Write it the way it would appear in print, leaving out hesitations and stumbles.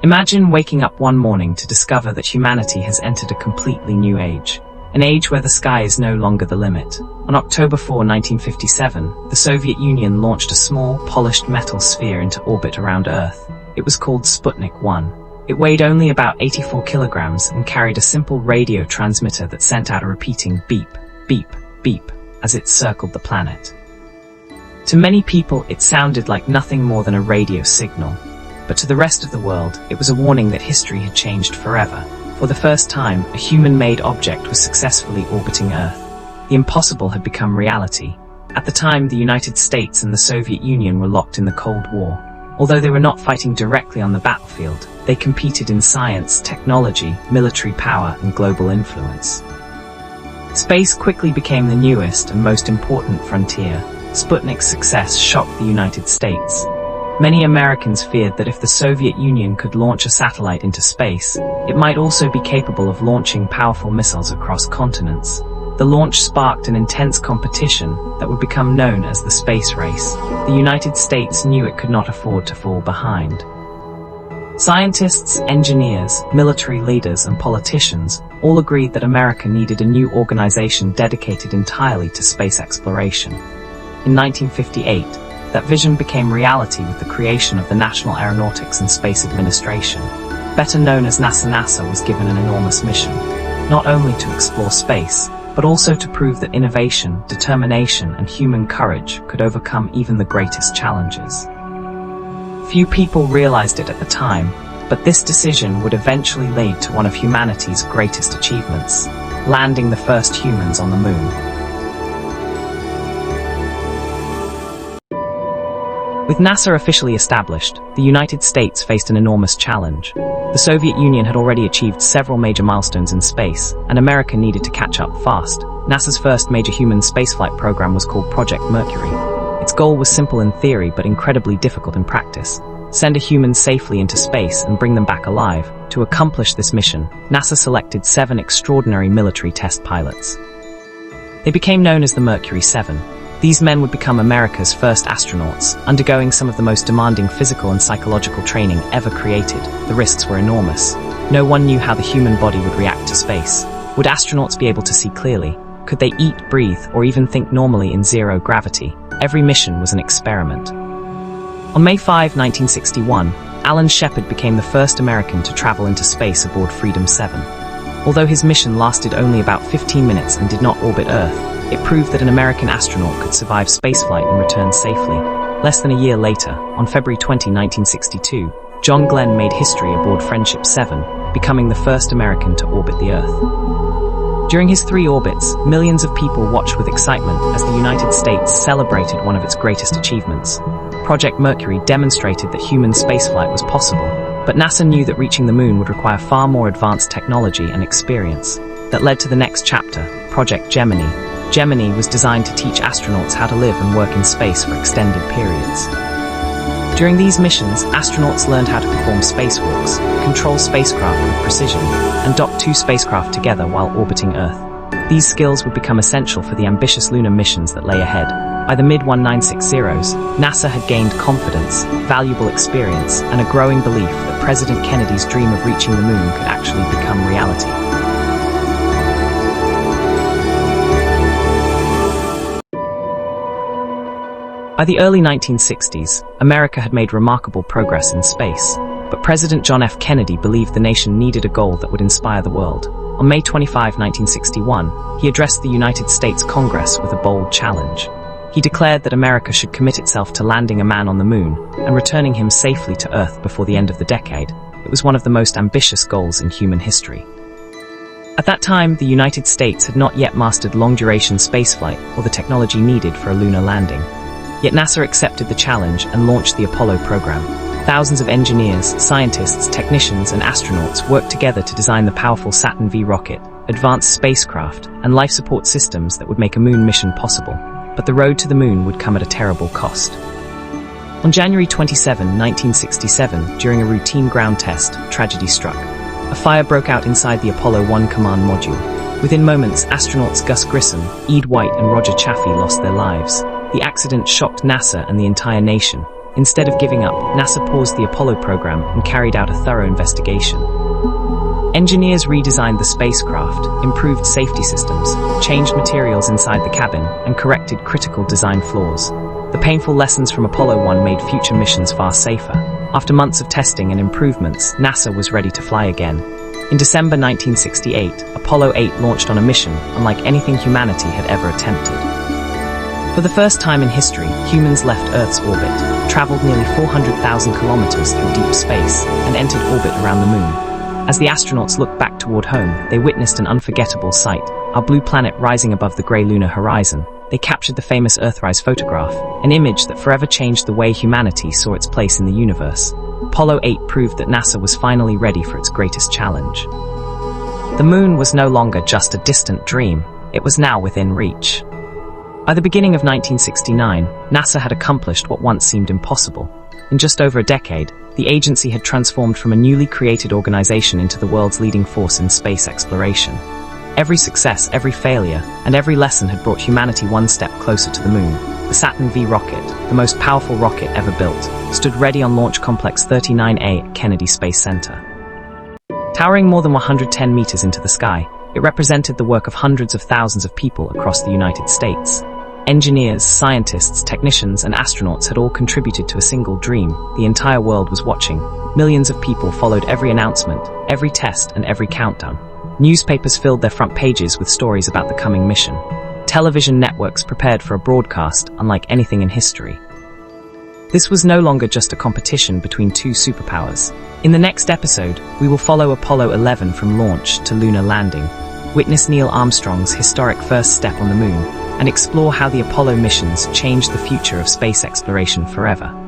Imagine waking up one morning to discover that humanity has entered a completely new age. An age where the sky is no longer the limit. On October 4, 1957, the Soviet Union launched a small, polished metal sphere into orbit around Earth. It was called Sputnik 1. It weighed only about 84 kilograms and carried a simple radio transmitter that sent out a repeating beep, beep, beep as it circled the planet. To many people, it sounded like nothing more than a radio signal. But to the rest of the world, it was a warning that history had changed forever. For the first time, a human-made object was successfully orbiting Earth. The impossible had become reality. At the time, the United States and the Soviet Union were locked in the Cold War. Although they were not fighting directly on the battlefield, they competed in science, technology, military power, and global influence. Space quickly became the newest and most important frontier. Sputnik's success shocked the United States. Many Americans feared that if the Soviet Union could launch a satellite into space, it might also be capable of launching powerful missiles across continents. The launch sparked an intense competition that would become known as the space race. The United States knew it could not afford to fall behind. Scientists, engineers, military leaders, and politicians all agreed that America needed a new organization dedicated entirely to space exploration. In 1958, that vision became reality with the creation of the National Aeronautics and Space Administration. Better known as NASA. NASA was given an enormous mission, not only to explore space, but also to prove that innovation, determination, and human courage could overcome even the greatest challenges. Few people realized it at the time, but this decision would eventually lead to one of humanity's greatest achievements, landing the first humans on the moon. With NASA officially established, the United States faced an enormous challenge. The Soviet Union had already achieved several major milestones in space, and America needed to catch up fast. NASA's first major human spaceflight program was called Project Mercury. Its goal was simple in theory but incredibly difficult in practice. Send a human safely into space and bring them back alive. To accomplish this mission, NASA selected 7 extraordinary military test pilots. They became known as the Mercury 7. These men would become America's first astronauts, undergoing some of the most demanding physical and psychological training ever created. The risks were enormous. No one knew how the human body would react to space. Would astronauts be able to see clearly? Could they eat, breathe, or even think normally in zero gravity? Every mission was an experiment. On May 5, 1961, Alan Shepard became the first American to travel into space aboard Freedom 7. Although his mission lasted only about 15 minutes and did not orbit Earth, it proved that an American astronaut could survive spaceflight and return safely. Less than a year later, on February 20, 1962, John Glenn made history aboard Friendship 7, becoming the first American to orbit the Earth. During his 3 orbits, millions of people watched with excitement as the United States celebrated one of its greatest achievements. Project Mercury demonstrated that human spaceflight was possible, but NASA knew that reaching the moon would require far more advanced technology and experience. That led to the next chapter, Project Gemini. Gemini was designed to teach astronauts how to live and work in space for extended periods. During these missions, astronauts learned how to perform spacewalks, control spacecraft with precision, and dock 2 spacecraft together while orbiting Earth. These skills would become essential for the ambitious lunar missions that lay ahead. By the mid-1960s, NASA had gained confidence, valuable experience, and a growing belief that President Kennedy's dream of reaching the moon could actually become reality. By the early 1960s, America had made remarkable progress in space, but President John F. Kennedy believed the nation needed a goal that would inspire the world. On May 25, 1961, he addressed the United States Congress with a bold challenge. He declared that America should commit itself to landing a man on the moon and returning him safely to Earth before the end of the decade. It was one of the most ambitious goals in human history. At that time, the United States had not yet mastered long-duration spaceflight or the technology needed for a lunar landing. Yet NASA accepted the challenge and launched the Apollo program. Thousands of engineers, scientists, technicians, and astronauts worked together to design the powerful Saturn V rocket, advanced spacecraft, and life support systems that would make a moon mission possible. But the road to the moon would come at a terrible cost. On January 27, 1967, during a routine ground test, tragedy struck. A fire broke out inside the Apollo 1 command module. Within moments, astronauts Gus Grissom, Ed White, and Roger Chaffee lost their lives. The accident shocked NASA and the entire nation. Instead of giving up, NASA paused the Apollo program and carried out a thorough investigation. Engineers redesigned the spacecraft, improved safety systems, changed materials inside the cabin, and corrected critical design flaws. The painful lessons from Apollo 1 made future missions far safer. After months of testing and improvements, NASA was ready to fly again. In December 1968, Apollo 8 launched on a mission unlike anything humanity had ever attempted. For the first time in history, humans left Earth's orbit, traveled nearly 400,000 kilometers through deep space, and entered orbit around the Moon. As the astronauts looked back toward home, they witnessed an unforgettable sight, our blue planet rising above the grey lunar horizon. They captured the famous Earthrise photograph, an image that forever changed the way humanity saw its place in the universe. Apollo 8 proved that NASA was finally ready for its greatest challenge. The Moon was no longer just a distant dream, it was now within reach. By the beginning of 1969, NASA had accomplished what once seemed impossible. In just over a decade, the agency had transformed from a newly created organization into the world's leading force in space exploration. Every success, every failure, and every lesson had brought humanity one step closer to the Moon. The Saturn V rocket, the most powerful rocket ever built, stood ready on Launch Complex 39A at Kennedy Space Center. Towering more than 110 meters into the sky, it represented the work of hundreds of thousands of people across the United States. Engineers, scientists, technicians, and astronauts had all contributed to a single dream. The entire world was watching. Millions of people followed every announcement, every test, and every countdown. Newspapers filled their front pages with stories about the coming mission. Television networks prepared for a broadcast unlike anything in history. This was no longer just a competition between two superpowers. In the next episode, we will follow Apollo 11 from launch to lunar landing, witness Neil Armstrong's historic first step on the Moon, and explore how the Apollo missions changed the future of space exploration forever.